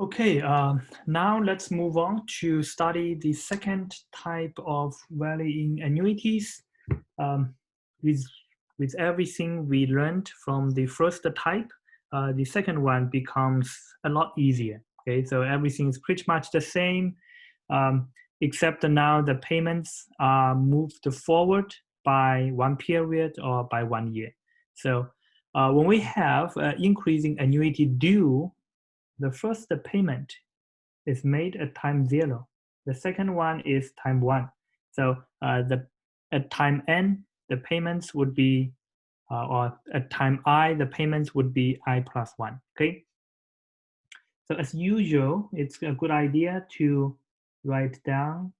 Okay, now let's move on to study the second type of valuing annuities. Um, with, with everything we learned from the first type, the second one becomes a lot easier. Okay, so everything is pretty much the same, except now the payments are moved forward by one period or by 1 year. So when we have increasing annuity due, the first payment is made at time 0. The second one is time 1. So at time n, the payments would be, or at time I, the payments would be I plus 1. Okay. So as usual, it's a good idea to write down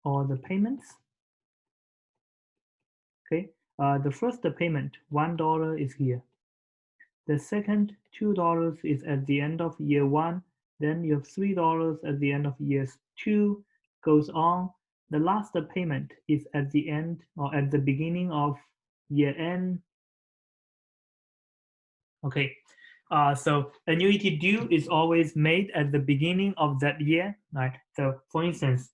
all the payments. Okay. The first payment, $1 is here. The second, $2 is at the end of year 1. Then you have $3 at the end of year 2, goes on. The last payment is at the end or at the beginning of year n. Okay, so annuity due is always made at the beginning of that year, right? So for instance,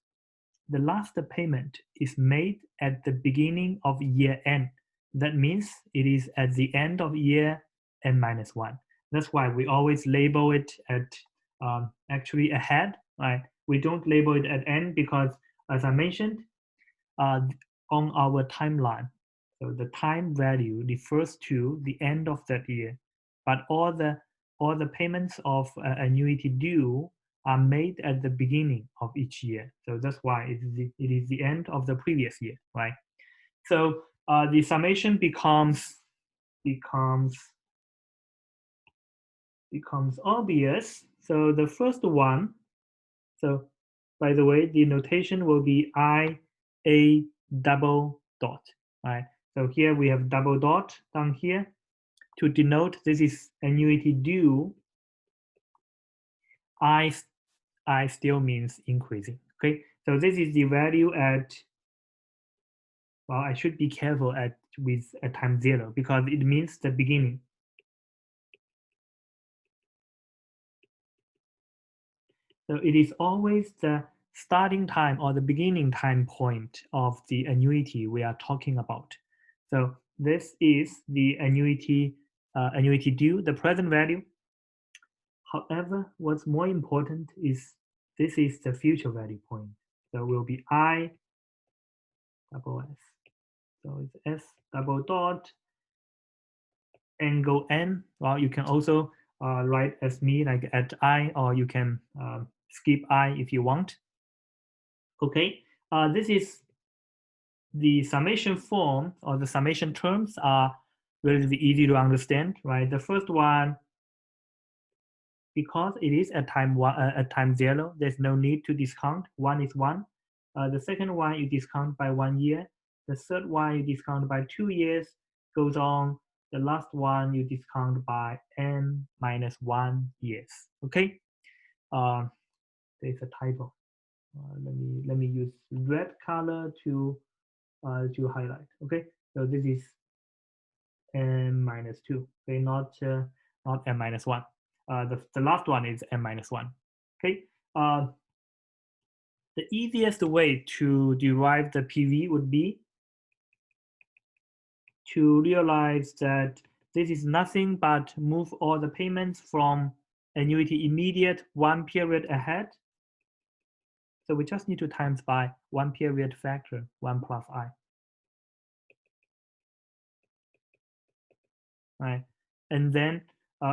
the last payment is made at the beginning of year n. That means it is at the end of year n-1. That's why we always label it at actually ahead, right? We don't label it at n because, as I mentioned, on our timeline, so the time value refers to the end of that year, but all the payments of annuity due are made at the beginning of each year. So that's why it is the end of the previous year, right? So the summation becomes obvious. So the first one, so by the way, the notation will be IA double dot, right? So here we have double dot down here to denote this is annuity due. I still means increasing. Okay, so this is the value at, well, I should be careful with time 0 because it means the beginning. So it is always the starting time or the beginning time point of the annuity we are talking about. So this is the annuity due, the present value. However, what's more important is this is the future value point. So it will be I double S. So it's S double dot angle N. Well, you can also write as me like at I, or you can skip I if you want. Okay, this is the summation form, or the summation terms are relatively easy to understand, right? The first one, because it is at time 0, there's no need to discount. 1 is 1. The second one you discount by 1 year. The third one you discount by 2 years. Goes on. The last one you discount by n-1 years. Okay. There's a typo. Let me use red color to highlight. Okay. So this is n-2. Okay, not n-1. The last one is n-1. Okay. The easiest way to derive the PV would be to realize that this is nothing but move all the payments from annuity immediate 1 period ahead. So we just need to times by 1 period factor, 1 plus I. Right, and then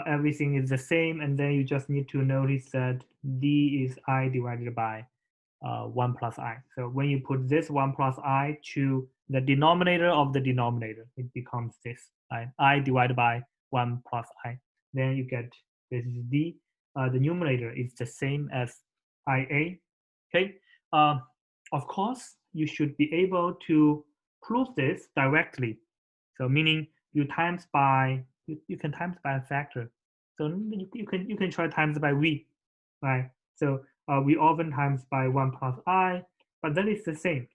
everything is the same, and then you just need to notice that D is I divided by 1 plus I. So when you put this 1 plus I to the denominator of the denominator, it becomes this, right? I divided by 1 plus I. Then you get this is D. The numerator is the same as IA. Okay. Of course, you should be able to prove this directly. So meaning you times by you can times by a factor. So you can try times by V, right? So we often times by 1 plus I, but that is the same.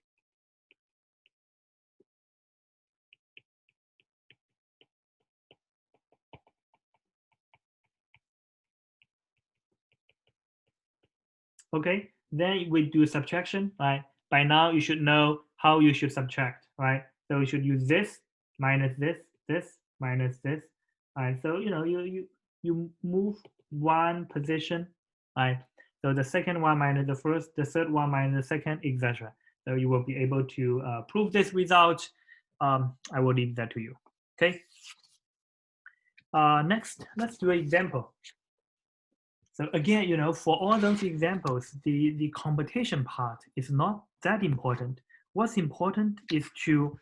Okay, then we do subtraction, right? By now you should know how you should subtract, right? So you should use this minus this minus this. Right? So you move one position, right? So the second one minus the first, the third one minus the second, etc. So you will be able to prove this result. I will leave that to you. Okay. Next, let's do an example. So again, for all those examples, the computation part is not that important. What's important is to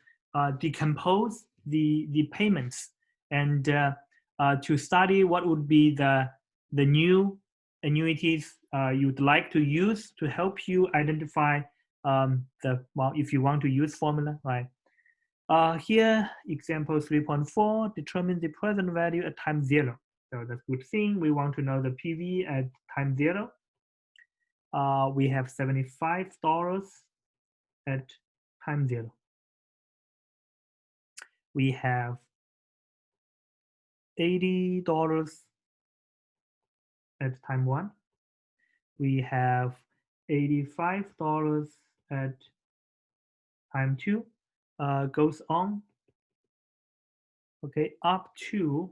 decompose the payments and to study what would be the new annuities you'd like to use to help you identify if you want to use formula, right? Here, example 3.4, determine the present value at time 0. So that's good thing. We want to know the PV at time 0. We have $75 at time 0. We have $80 at time 1. We have $85 at time 2. Goes on, okay, up to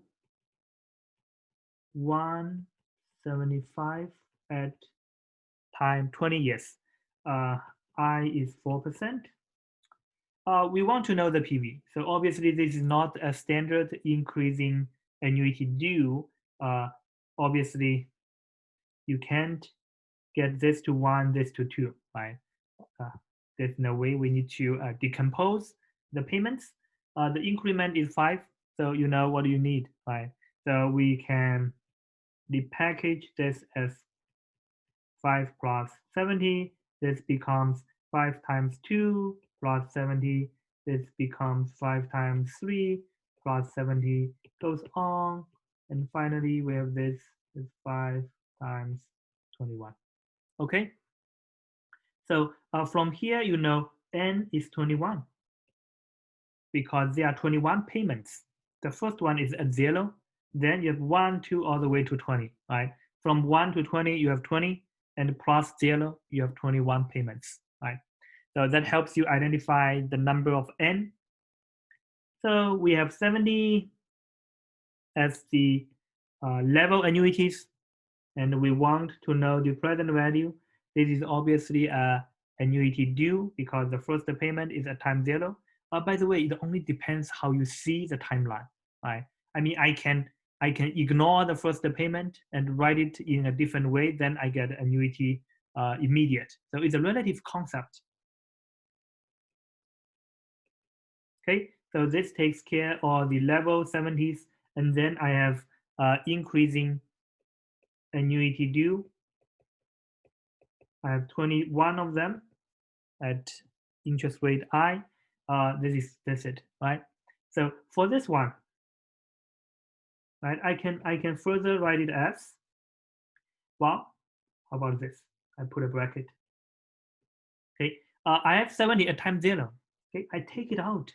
175 at time 20 years. I is 4%. We want to know the PV. So obviously this is not a standard increasing annuity due. Obviously you can't get this to 1, this to 2, right? There's no way. We need to decompose the payments. The increment is 5, so you know what you need, right? So we can repackage this as 5 plus 70. This becomes 5 times 2 plus 70. This becomes 5 times 3 plus 70. Goes on. And finally, we have this is 5 times 21. Okay? So from here, n is 21 because there are 21 payments. The first one is at 0. Then you have 1, 2, all the way to 20, right? From 1 to 20, you have 20. And plus 0, you have 21 payments, right? So that helps you identify the number of n. So we have 70 as the level annuities, and we want to know the present value. This is obviously a annuity due because the first payment is at time 0. By the way, it only depends how you see the timeline, right? I mean, I can ignore the first payment and write it in a different way, then I get annuity immediate. So it's a relative concept. Okay, so this takes care of the level 70s, and then I have increasing annuity due. I have 21 of them at interest rate I. That's it, right? So for this one, right, I can further write it as, well, how about this? I put a bracket. Okay, I have 70 at time 0. Okay, I take it out.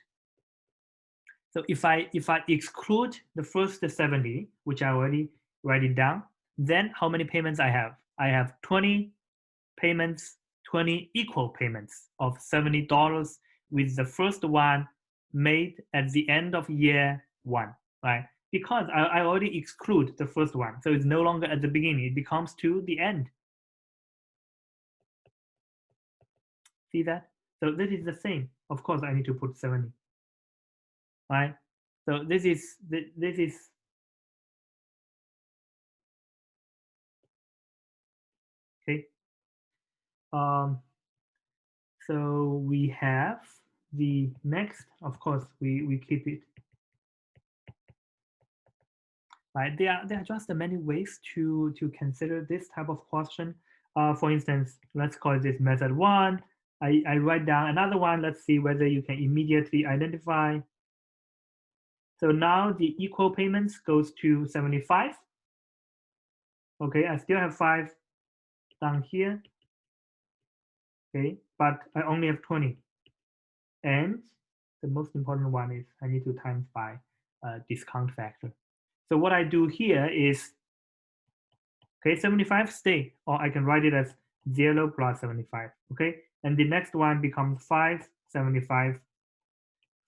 So if I exclude the first 70, which I already write it down, then how many payments I have? I have 20 payments, 20 equal payments of $70 with the first one made at the end of year 1, right? Because I already exclude the first one. So it's no longer at the beginning, it becomes to the end. See that? So this is the same. Of course, I need to put 70, right? So this is okay. So we have the next, of course, we keep it. Right, there are just many ways to consider this type of question. For instance, let's call this method 1. I write down another one. Let's see whether you can immediately identify. So now the equal payments goes to 75. Okay, I still have 5 down here. Okay, but I only have 20. And the most important one is I need to times by discount factor. So what I do here is, okay, 75 stay, or I can write it as 0 plus 75, okay? And the next one becomes 5, 75.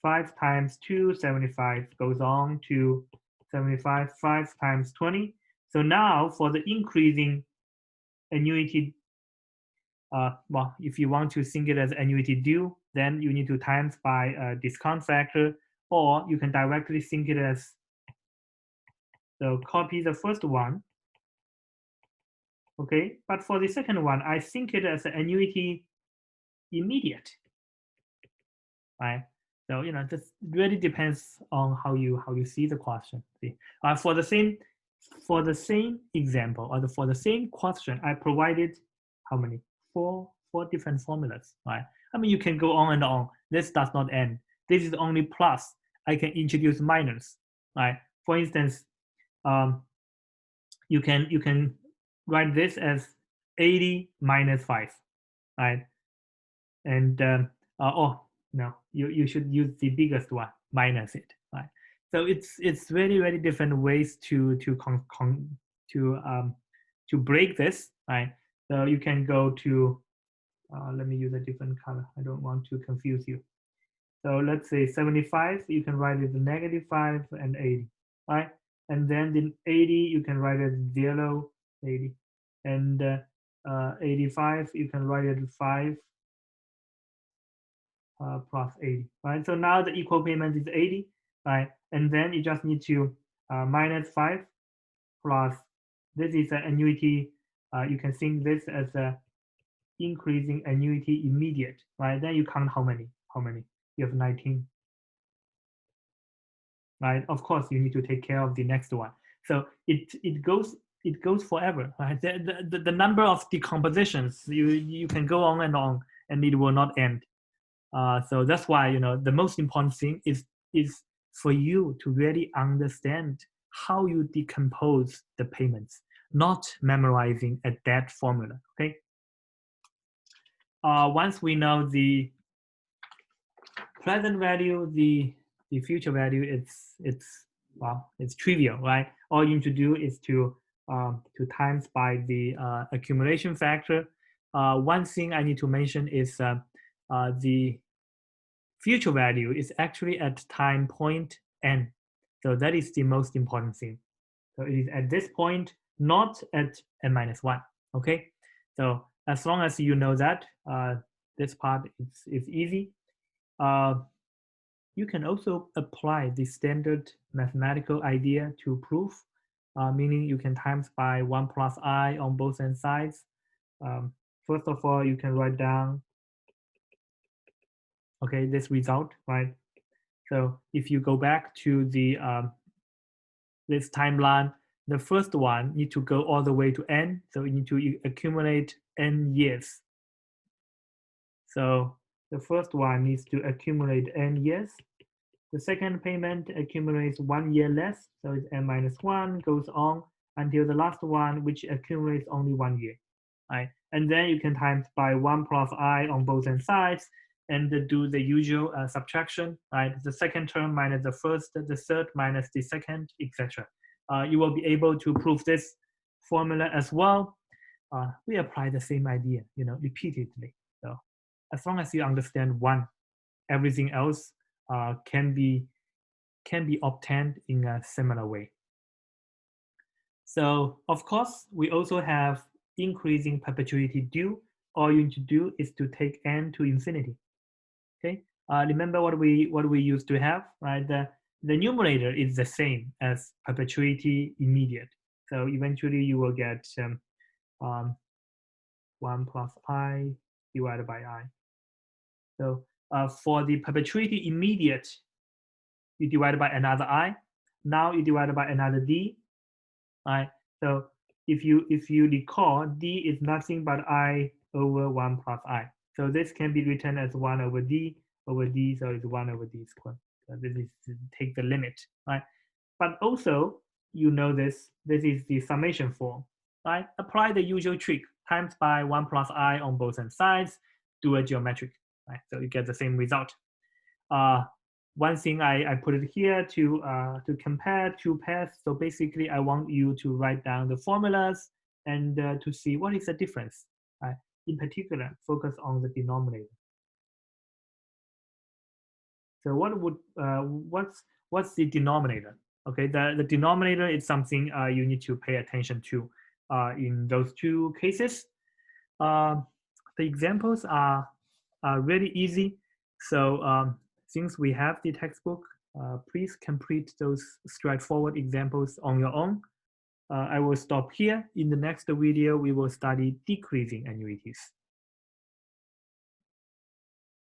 5 times 2, 75 goes on to 75, 5 times 20. So now for the increasing annuity, well, if you want to think it as annuity due, then you need to times by a discount factor, or you can directly think it as, so copy the first one, okay? But for the second one, I think it as an annuity immediate, right? So this really depends on how you see the question. See, for the same example or for the same question, I provided how many? Four different formulas, right? I mean, you can go on and on. This does not end. This is only plus. I can introduce minus, right? For instance, you can write this as 80 minus 5, right? And oh no, you should use the biggest one minus it, right? So it's very different ways to break this, right? So you can go to let me use a different color. I don't want to confuse you. So let's say 75, you can write it negative 5 and 80, right? And then the 80, you can write it 0, 80. And 85, you can write it 5 plus 80, right? So now the equal payment is 80, right? And then you just need to minus 5 plus, this is an annuity. You can think this as a increasing annuity immediate, right? Then you count how many? You have 19, right? Of course, you need to take care of the next one. So it goes forever, right? The number of decompositions, you can go on, and it will not end. So that's why the most important thing is for you to really understand how you decompose the payments, not memorizing a debt formula. Okay. Once we know the present value, the future value, it's trivial, right? All you need to do is to times by the accumulation factor. One thing I need to mention is the future value is actually at time point n. So that is the most important thing. So it is at this point, not at n minus 1. Okay. So as long as you know that, this part is easy. You can also apply the standard mathematical idea to proof, meaning you can times by 1 plus I on both sides. First of all, you can write down, okay, this result, right? So if you go back to the this timeline, the first one need to go all the way to n. So you need to accumulate n years. So the first one needs to accumulate n years. The second payment accumulates 1 year less. So it's n minus 1, goes on until the last one, which accumulates only 1 year. Right? And then you can times by 1 plus I on both sides and do the usual subtraction, right? The second term minus the first, the third minus the second, etc. You will be able to prove this formula as well. We apply the same idea, repeatedly. So as long as you understand one, everything else can be obtained in a similar way. So of course, we also have increasing perpetuity due. All you need to do is to take n to infinity. Okay. Remember what we used to have, right? The numerator is the same as perpetuity immediate. So eventually you will get 1 plus I divided by I. So for the perpetuity immediate, you divide by another I. Now you divide by another D. Right. So if you recall, D is nothing but I over 1 plus I. So this can be written as 1 over D, so it's 1 over D squared. So this is to take the limit, right? But also, this is the summation form, right? Apply the usual trick, times by 1 plus I on both sides, do a geometric, right? So you get the same result. One thing I put it here to compare two pairs. So basically, I want you to write down the formulas and to see what is the difference. In particular, focus on the denominator. So what's the denominator? Okay, the denominator is something you need to pay attention to in those two cases. The examples are really easy. So since we have the textbook, please complete those straightforward examples on your own. I will stop here. In the next video, we will study decreasing annuities.